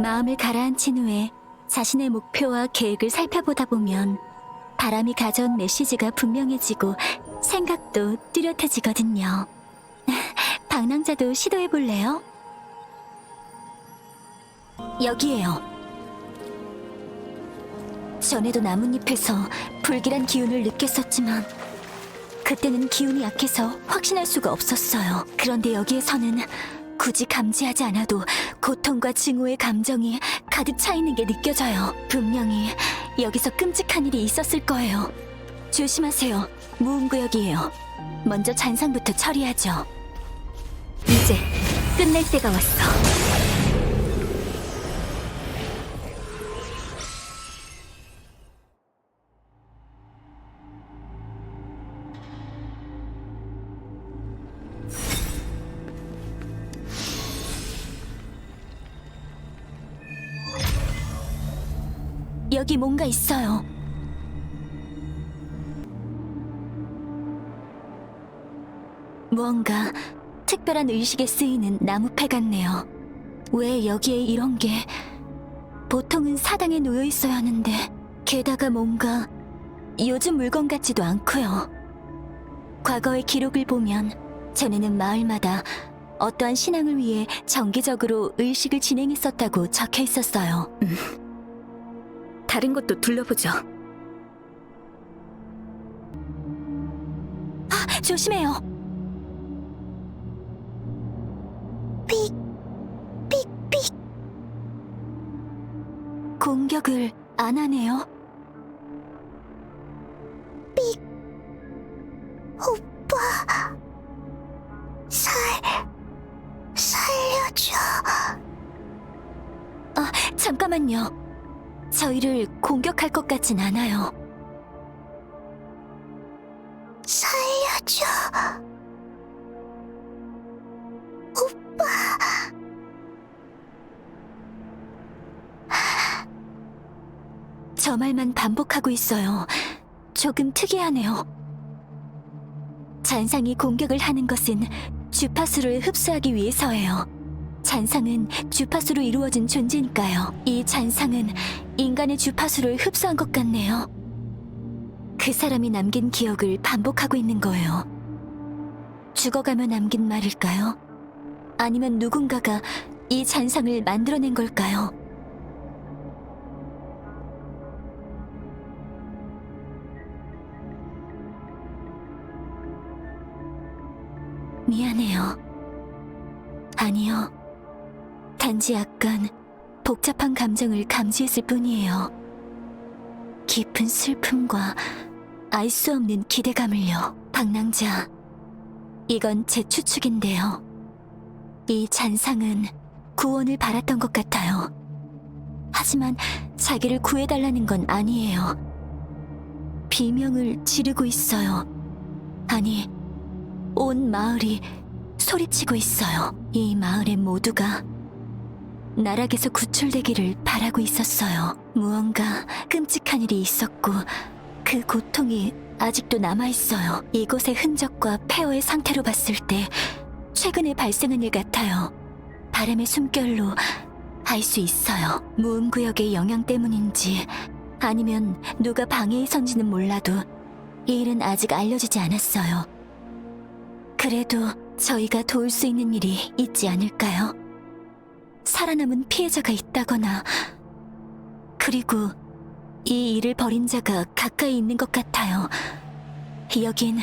마음을 가라앉힌 후에 자신의 목표와 계획을 살펴보다 보면 바람이 가져온 메시지가 분명해지고 생각도 뚜렷해지거든요. 방랑자도 시도해볼래요? 여기에요. 전에도 나뭇잎에서 불길한 기운을 느꼈었지만 그때는 기운이 약해서 확신할 수가 없었어요. 그런데 여기에서는 굳이 감지하지 않아도 고통과 증오의 감정이 가득 차 있는 게 느껴져요. 분명히 여기서 끔찍한 일이 있었을 거예요. 조심하세요. 무음구역이에요. 먼저 잔상부터 처리하죠. 이제 끝낼 때가 왔어. 여기 뭔가 있어요. 무언가 특별한 의식에 쓰이는 나무패 같네요. 왜 여기에 이런 게... 보통은 사당에 놓여 있어야 하는데 게다가 뭔가 요즘 물건 같지도 않고요. 과거의 기록을 보면 전에는 마을마다 어떠한 신앙을 위해 정기적으로 의식을 진행했었다고 적혀 있었어요. 다른 곳도 둘러보죠. 아, 조심해요. 삑, 삑. 공격을 안 하네요. 삑. 오빠, 살려줘. 아, 잠깐만요. 저희를 공격할 것 같진 않아요. 살려줘. 오빠. 저 말만 반복하고 있어요. 조금 특이하네요. 잔상이 공격을 하는 것은 주파수를 흡수하기 위해서예요. 잔상은 주파수로 이루어진 존재니까요. 이 잔상은 인간의 주파수를 흡수한 것 같네요. 그 사람이 남긴 기억을 반복하고 있는 거예요. 죽어가며 남긴 말일까요? 아니면 누군가가 이 잔상을 만들어낸 걸까요? 미안해요. 아니요. 단지 약간 복잡한 감정을 감지했을 뿐이에요. 깊은 슬픔과 알 수 없는 기대감을요. 방랑자, 이건 제 추측인데요. 이 잔상은 구원을 바랐던 것 같아요. 하지만 자기를 구해달라는 건 아니에요. 비명을 지르고 있어요. 아니, 온 마을이 소리치고 있어요. 이 마을의 모두가 나락에서 구출되기를 바라고 있었어요. 무언가 끔찍한 일이 있었고 그 고통이 아직도 남아있어요. 이곳의 흔적과 폐허의 상태로 봤을 때 최근에 발생한 일 같아요. 바람의 숨결로 알 수 있어요. 무음구역의 영향 때문인지 아니면 누가 방해해선지는 몰라도 이 일은 아직 알려지지 않았어요. 그래도 저희가 도울 수 있는 일이 있지 않을까요? 살아남은 피해자가 있다거나, 그리고 이 일을 벌인 자가 가까이 있는 것 같아요. 여긴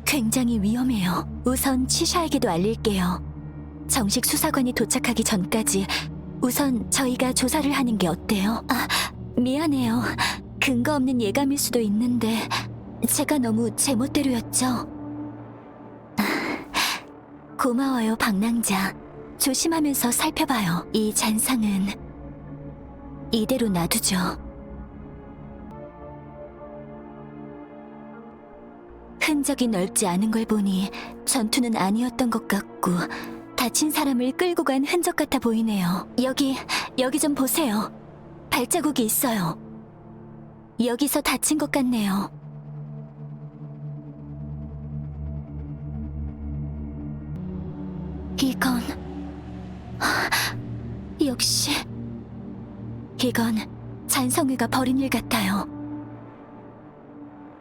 굉장히 위험해요. 우선 치샤에게도 알릴게요. 정식 수사관이 도착하기 전까지 우선 저희가 조사를 하는 게 어때요? 아, 미안해요. 근거 없는 예감일 수도 있는데 제가 너무 제멋대로였죠? 고마워요, 방랑자. 조심하면서 살펴봐요. 이 잔상은 이대로 놔두죠. 흔적이 넓지 않은 걸 보니 전투는 아니었던 것 같고 다친 사람을 끌고 간 흔적 같아 보이네요. 여기 좀 보세요. 발자국이 있어요. 여기서 다친 것 같네요. 이건... 역시 이건 잔성회가 벌인 일 같아요.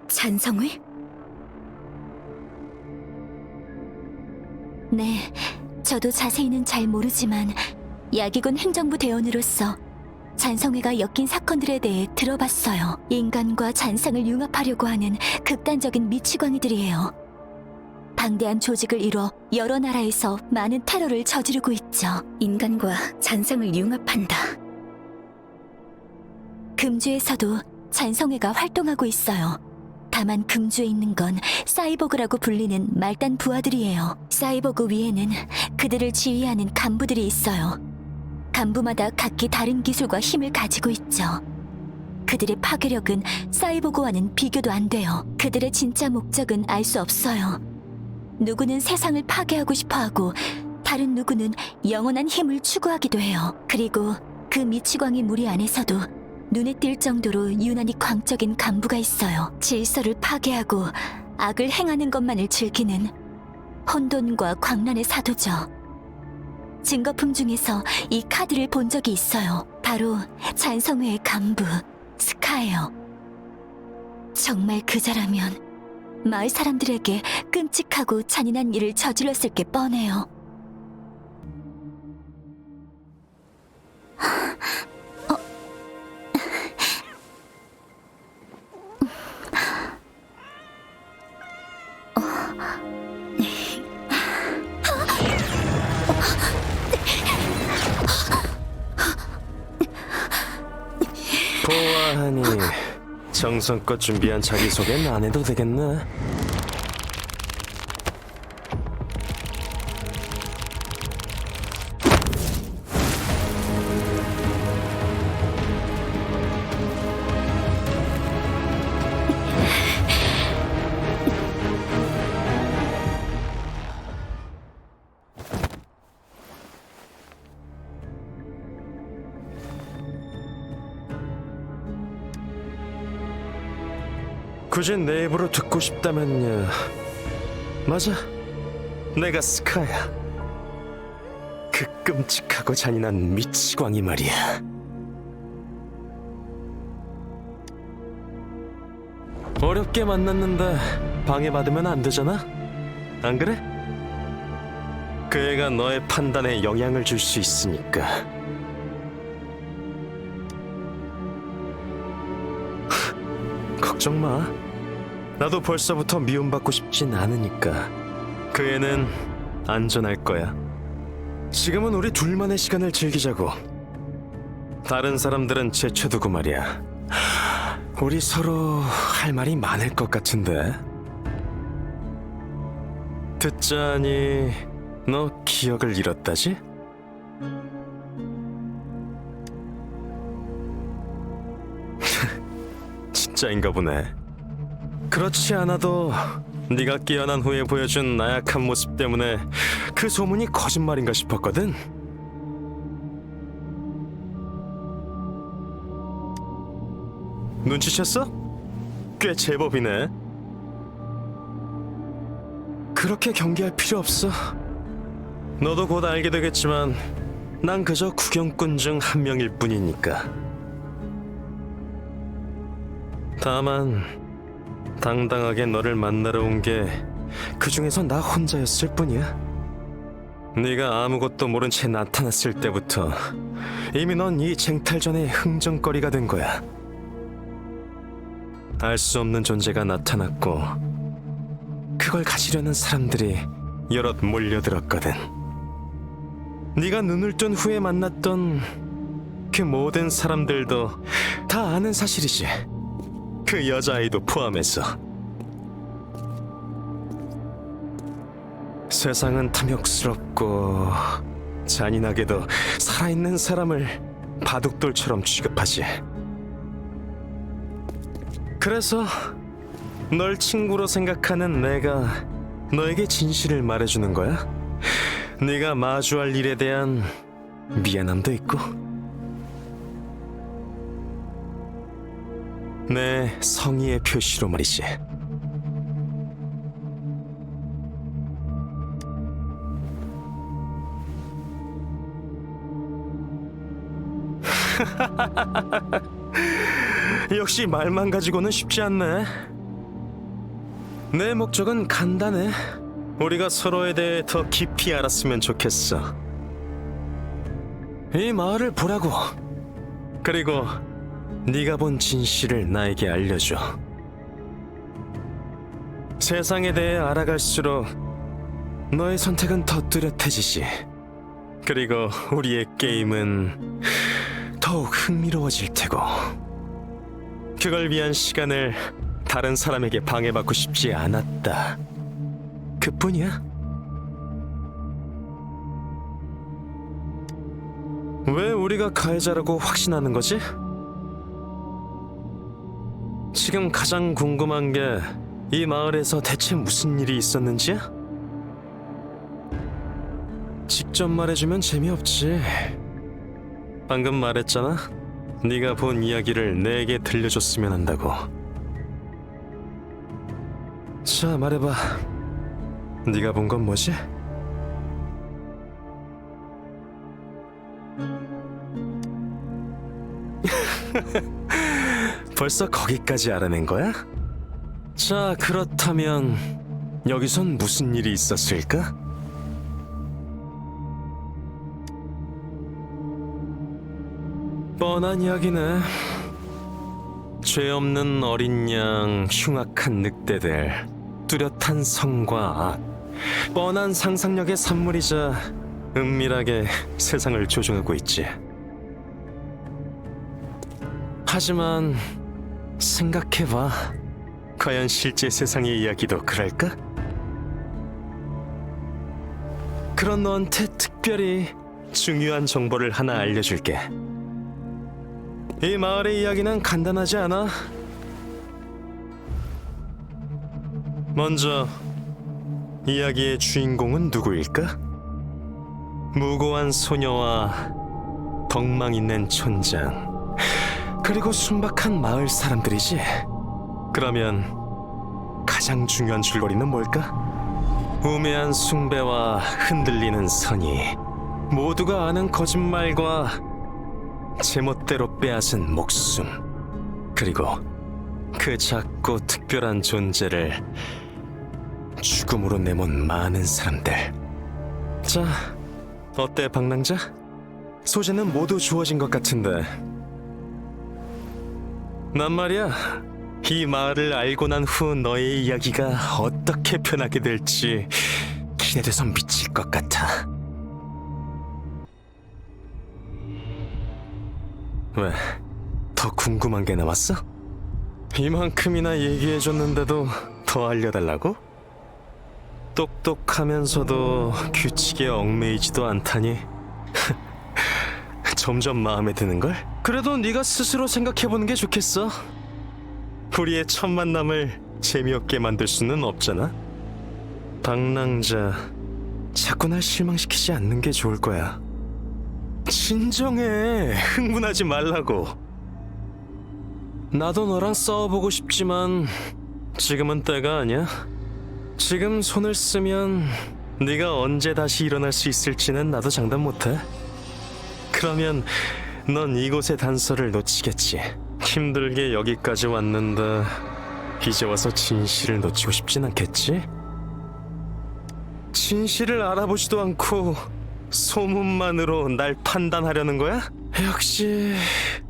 잔성회? 네, 저도 자세히는 잘 모르지만 야기군 행정부 대원으로서 잔성회가 엮인 사건들에 대해 들어봤어요. 인간과 잔상을 융합하려고 하는 극단적인 미치광이들이에요. 방대한 조직을 이뤄 여러 나라에서 많은 테러를 저지르고 있죠. 인간과 잔상을 융합한다. 금주에서도 잔성회가 활동하고 있어요. 다만 금주에 있는 건 사이보그라고 불리는 말단 부하들이에요. 사이보그 위에는 그들을 지휘하는 간부들이 있어요. 간부마다 각기 다른 기술과 힘을 가지고 있죠. 그들의 파괴력은 사이보그와는 비교도 안 돼요. 그들의 진짜 목적은 알 수 없어요. 누구는 세상을 파괴하고 싶어하고 다른 누구는 영원한 힘을 추구하기도 해요. 그리고 그 미치광이 무리 안에서도 눈에 띌 정도로 유난히 광적인 간부가 있어요. 질서를 파괴하고 악을 행하는 것만을 즐기는 혼돈과 광란의 사도죠. 증거품 중에서 이 카드를 본 적이 있어요. 바로 잔성회의 간부 스카예요. 정말 그자라면 마을 사람들에게 끔찍하고 잔인한 일을 저질렀을 게 뻔해요. 보아하니 정성껏 준비한 자기소개는 안 해도 되겠네. 굳이 내 입으로 듣고 싶다면요. 맞아, 내가 스카야. 그 끔찍하고 잔인한 미치광이 말이야. 어렵게 만났는데 방해받으면 안 되잖아? 안 그래? 그 애가 너의 판단에 영향을 줄 수 있으니까. 걱정 마. 나도 벌써부터 미움받고 싶진 않으니까. 그 애는 안전할 거야. 지금은 우리 둘만의 시간을 즐기자고. 다른 사람들은 제쳐두고 말이야. 우리 서로 할 말이 많을 것 같은데. 듣자니 너 기억을 잃었다지? 진짜인가 보네. 그렇지 않아도 네가 깨어난 후에 보여준 나약한 모습 때문에 그 소문이 거짓말인가 싶었거든. 눈치챘어? 꽤 제법이네. 그렇게 경계할 필요 없어. 너도 곧 알게 되겠지만 난 그저 구경꾼 중 한 명일 뿐이니까. 다만 당당하게 너를 만나러 온 게 그중에서 나 혼자였을 뿐이야. 네가 아무것도 모른 채 나타났을 때부터 이미 넌 이 쟁탈전의 흥정거리가 된 거야. 알 수 없는 존재가 나타났고 그걸 가지려는 사람들이 여럿 몰려들었거든. 네가 눈을 뜬 후에 만났던 그 모든 사람들도 다 아는 사실이지. 그 여자아이도 포함해서. 세상은 탐욕스럽고 잔인하게도 살아있는 사람을 바둑돌처럼 취급하지. 그래서 널 친구로 생각하는 내가 너에게 진실을 말해주는 거야. 네가 마주할 일에 대한 미안함도 있고. 내 성의의 표시로 말이지. 역시 말만 가지고는 쉽지 않네. 내 목적은 간단해. 우리가 서로에 대해 더 깊이 알았으면 좋겠어. 이 마을을 보라고. 그리고 네가 본 진실을 나에게 알려줘. 세상에 대해 알아갈수록 너의 선택은 더 뚜렷해지지. 그리고 우리의 게임은 더욱 흥미로워질 테고. 그걸 위한 시간을 다른 사람에게 방해받고 싶지 않았다. 그뿐이야. 왜 우리가 가해자라고 확신하는 거지? 지금 가장 궁금한 게 이 마을에서 대체 무슨 일이 있었는지야? 직접 말해주면 재미없지. 방금 말했잖아. 네가 본 이야기를 내게 들려줬으면 한다고. 자, 말해봐. 네가 본 건 뭐지? 벌써 거기까지 알아낸 거야? 자, 그렇다면 여기선 무슨 일이 있었을까? 뻔한 이야기네. 죄 없는 어린 양, 흉악한 늑대들, 뚜렷한 성과 악, 뻔한 상상력의 산물이자 은밀하게 세상을 조종하고 있지. 하지만 생각해봐. 과연 실제 세상의 이야기도 그럴까? 그런 너한테 특별히 중요한 정보를 하나 알려줄게. 이 마을의 이야기는 간단하지 않아. 먼저 이야기의 주인공은 누구일까? 무고한 소녀와 덕망 있는 촌장, 그리고 순박한 마을 사람들이지. 그러면 가장 중요한 줄거리는 뭘까? 우매한 숭배와 흔들리는 선의, 모두가 아는 거짓말과 제멋대로 빼앗은 목숨, 그리고 그 작고 특별한 존재를 죽음으로 내몬 많은 사람들. 자, 어때 방랑자? 소재는 모두 주어진 것 같은데. 난 말이야, 이 마을을 알고 난 후 너의 이야기가 어떻게 변하게 될지 기대돼서 미칠 것 같아. 왜? 더 궁금한 게 남았어? 이만큼이나 얘기해줬는데도 더 알려달라고? 똑똑하면서도 규칙에 얽매이지도 않다니. 점점 마음에 드는걸? 그래도 네가 스스로 생각해보는 게 좋겠어. 우리의 첫 만남을 재미없게 만들 수는 없잖아. 방랑자, 자꾸 날 실망시키지 않는 게 좋을 거야. 진정해. 흥분하지 말라고. 나도 너랑 싸워보고 싶지만 지금은 때가 아니야. 지금 손을 쓰면 네가 언제 다시 일어날 수 있을지는 나도 장담 못해. 그러면 넌 이곳의 단서를 놓치겠지. 힘들게 여기까지 왔는데 이제 와서 진실을 놓치고 싶진 않겠지? 진실을 알아보지도 않고 소문만으로 날 판단하려는 거야? 역시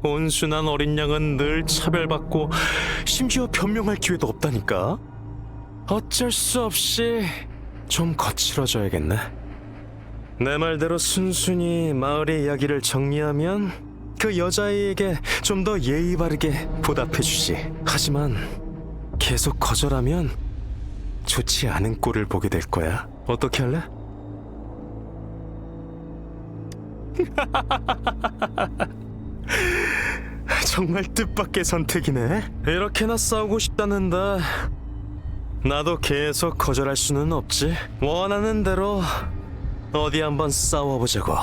온순한 어린 양은 늘 차별받고 심지어 변명할 기회도 없다니까. 어쩔 수 없이 좀 거칠어져야겠네. 내 말대로 순순히 마을의 이야기를 정리하면 그 여자애에게 좀 더 예의 바르게 보답해주지. 하지만 계속 거절하면 좋지 않은 꼴을 보게 될 거야. 어떻게 할래? 정말 뜻밖의 선택이네. 이렇게나 싸우고 싶다는데 나도 계속 거절할 수는 없지. 원하는 대로 어디 한번 싸워보자고.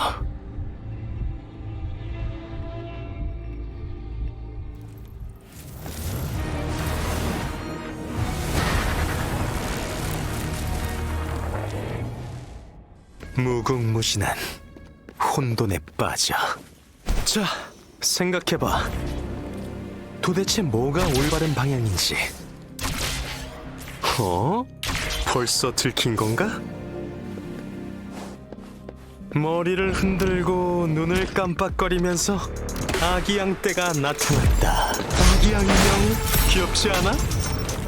무궁무진한 혼돈에 빠져. 자, 생각해봐. 도대체 뭐가 올바른 방향인지. 벌써 들킨 건가? 머리를 흔들고 눈을 깜빡거리면서 아기 양떼가 나타났다. 아기 양인형 귀엽지 않아?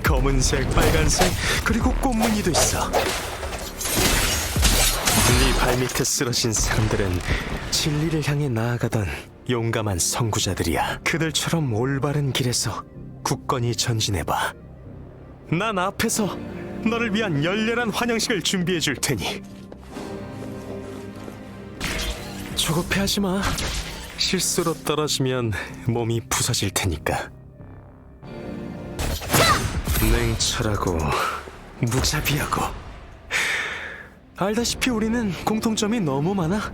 검은색, 빨간색, 그리고 꽃무늬도 있어. 네 발밑에 쓰러진 사람들은 진리를 향해 나아가던 용감한 선구자들이야. 그들처럼 올바른 길에서 굳건히 전진해봐. 난 앞에서 너를 위한 열렬한 환영식을 준비해 줄 테니. 조급해하지 마. 실수로 떨어지면 몸이 부서질 테니까. 냉철하고 무자비하고. 알다시피 우리는 공통점이 너무 많아.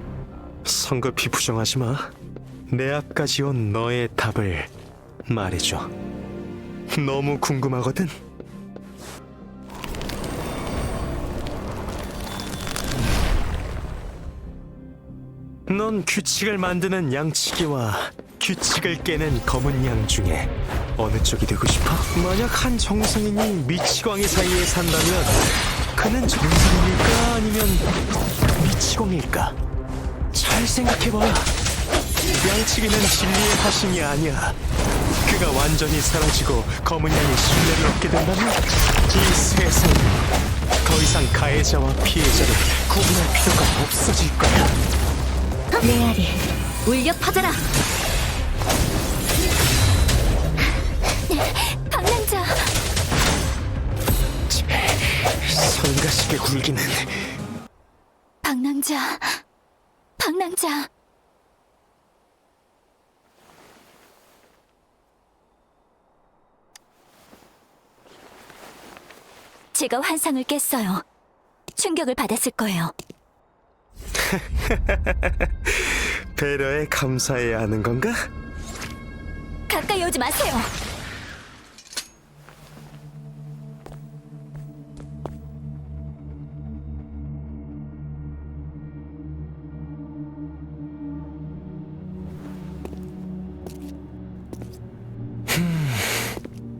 성급히 부정하지 마. 내 앞까지 온 너의 답을 말해줘. 너무 궁금하거든. 넌 규칙을 만드는 양치기와 규칙을 깨는 검은 양 중에 어느 쪽이 되고 싶어? 만약 한 정상인이 미치광이 사이에 산다면 그는 정상인일까 아니면 미치광일까? 잘 생각해봐. 양치기는 진리의 화신이 아니야. 그가 완전히 사라지고 검은 양의 신뢰를 얻게 된다면 이 세상은 더 이상 가해자와 피해자를 구분할 필요가 없어질 거야. 메아리, 울려 퍼져라! 방랑자! 성가시게 굴기는. 방랑자, 방랑자! 제가 환상을 깼어요. 충격을 받았을 거예요. 배려에 감사해야 하는 건가? 가까이 오지 마세요.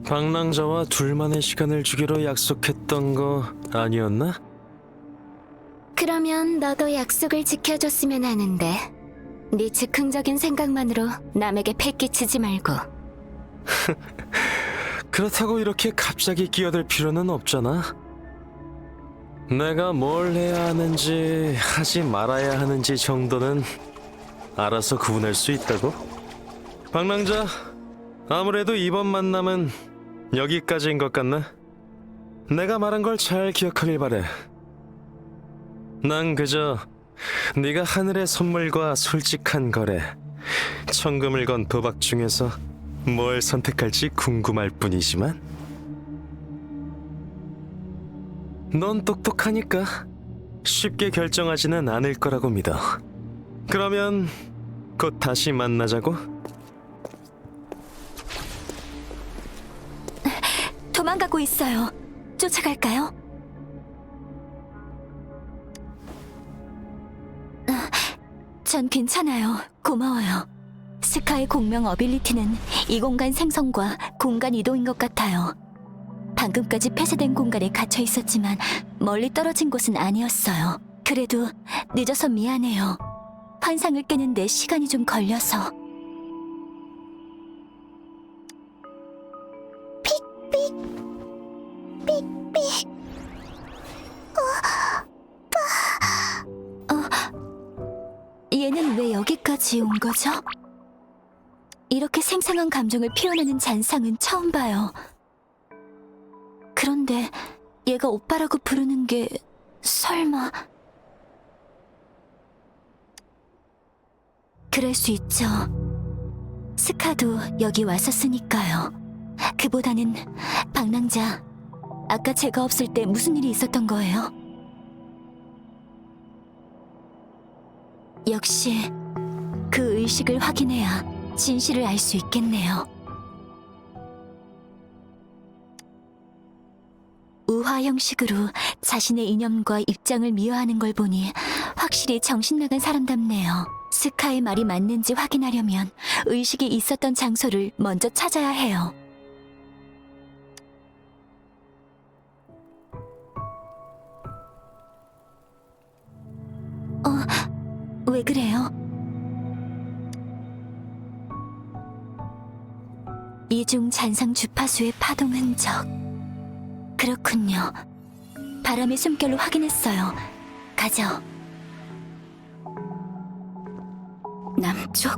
방랑자와 둘만의 시간을 주기로 약속했던 거 아니었나? 그러면 너도 약속을 지켜줬으면 하는데 네 즉흥적인 생각만으로 남에게 패끼치지 말고. 그렇다고 이렇게 갑자기 끼어들 필요는 없잖아. 내가 뭘 해야 하는지 하지 말아야 하는지 정도는 알아서 구분할 수 있다고. 방랑자, 아무래도 이번 만남은 여기까지인 것 같나? 내가 말한 걸 잘 기억하길 바래. 난 그저 네가 하늘의 선물과 솔직한 거래, 천금을 건 도박 중에서 뭘 선택할지 궁금할 뿐이지만 넌 똑똑하니까 쉽게 결정하지는 않을 거라고 믿어. 그러면 곧 다시 만나자고. 도망가고 있어요. 쫓아갈까요? 전 괜찮아요. 고마워요. 스카의 공명 어빌리티는 이 공간 생성과 공간 이동인 것 같아요. 방금까지 폐쇄된 공간에 갇혀 있었지만 멀리 떨어진 곳은 아니었어요. 그래도 늦어서 미안해요. 환상을 깨는데 시간이 좀 걸려서. 얘는 왜 여기까지 온 거죠? 이렇게 생생한 감정을 표현하는 잔상은 처음 봐요. 그런데 얘가 오빠라고 부르는 게 설마... 그럴 수 있죠. 스카도 여기 왔었으니까요. 그보다는 방랑자, 아까 제가 없을 때 무슨 일이 있었던 거예요? 역시 그 의식을 확인해야 진실을 알 수 있겠네요. 우화 대화 형식으로 자신의 이념과 입장을 미화하는 걸 보니 확실히 정신 나간 사람답네요. 스카의 말이 맞는지 확인하려면 의식이 있었던 장소를 먼저 찾아야 해요. 왜 그래요? 이중 잔상 주파수의 파동 흔적. 그렇군요. 바람의 숨결로 확인했어요. 가죠. 남쪽?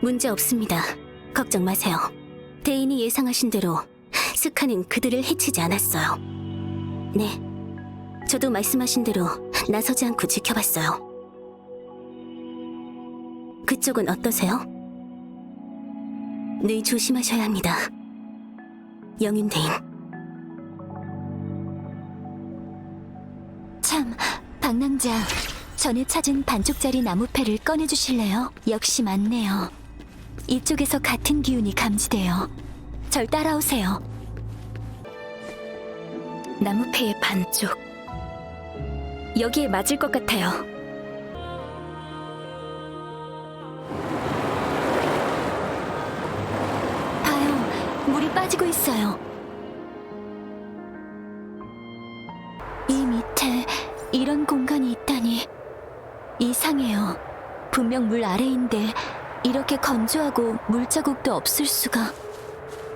문제 없습니다. 걱정 마세요. 대인이 예상하신 대로 스카는 그들을 해치지 않았어요. 네, 저도 말씀하신 대로 나서지 않고 지켜봤어요. 그쪽은 어떠세요? 늘 조심하셔야 합니다. 영임 대인. 참, 방랑자. 전에 찾은 반쪽짜리 나무패를 꺼내주실래요? 역시 맞네요. 이쪽에서 같은 기운이 감지돼요. 절 따라오세요. 나무패의 반쪽. 여기에 맞을 것 같아요. 봐요. 물이 빠지고 있어요. 이 밑에 이런 공간이 있다니 이상해요. 분명 물 아래인데 이렇게 건조하고 물자국도 없을 수가.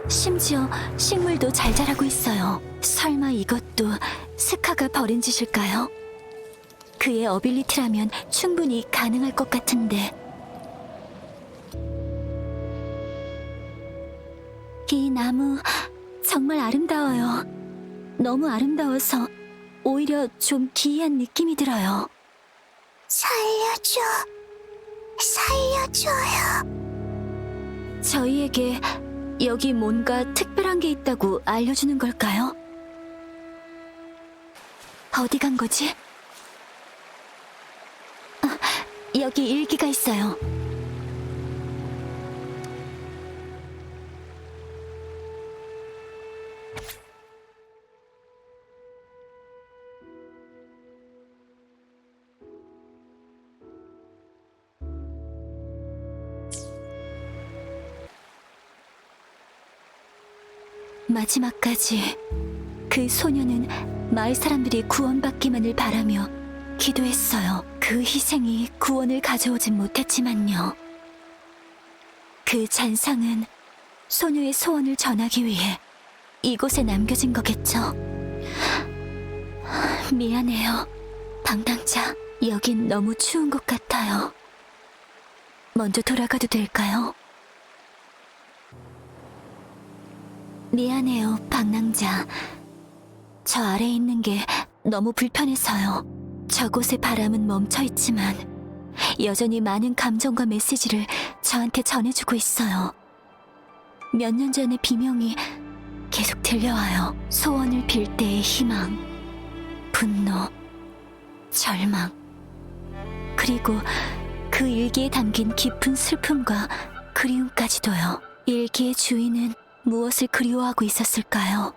심지어 식물도 잘 자라고 있어요. 설마 이것도 스카가 벌인 짓일까요? 그의 어빌리티라면 충분히 가능할 것 같은데. 이 나무 정말 아름다워요. 너무 아름다워서 오히려 좀 기이한 느낌이 들어요. 살려줘. 살려줘요. 저희에게 여기 뭔가 특별한 게 있다고 알려주는 걸까요? 어디 간 거지? 여기 일기가 있어요. 마지막까지 그 소녀는 마을 사람들이 구원받기만을 바라며 기도했어요. 그 희생이 구원을 가져오진 못했지만요. 그 잔상은 소녀의 소원을 전하기 위해 이곳에 남겨진 거겠죠. 미안해요, 방랑자. 여긴 너무 추운 것 같아요. 먼저 돌아가도 될까요? 미안해요, 방랑자. 저 아래에 있는 게 너무 불편해서요. 저곳의 바람은 멈춰있지만 여전히 많은 감정과 메시지를 저한테 전해주고 있어요. 몇 년 전의 비명이 계속 들려와요. 소원을 빌 때의 희망, 분노, 절망, 그리고 그 일기에 담긴 깊은 슬픔과 그리움까지도요. 일기의 주인은 무엇을 그리워하고 있었을까요?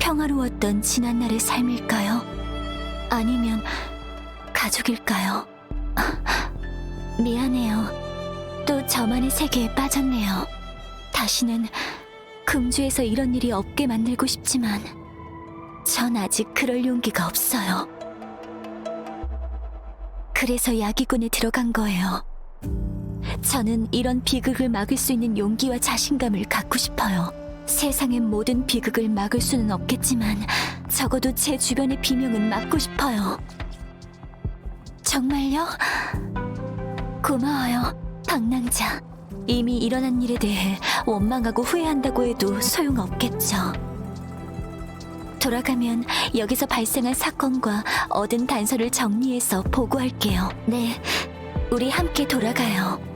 평화로웠던 지난날의 삶일까요? 아니면 가족일까요? 미안해요. 또 저만의 세계에 빠졌네요. 다시는 금주에서 이런 일이 없게 만들고 싶지만 전 아직 그럴 용기가 없어요. 그래서 야기군에 들어간 거예요. 저는 이런 비극을 막을 수 있는 용기와 자신감을 갖고 싶어요. 세상의 모든 비극을 막을 수는 없겠지만 적어도 제 주변의 비명은 막고 싶어요. 정말요? 고마워요, 방랑자. 이미 일어난 일에 대해 원망하고 후회한다고 해도 소용없겠죠. 돌아가면 여기서 발생한 사건과 얻은 단서를 정리해서 보고할게요. 네, 우리 함께 돌아가요.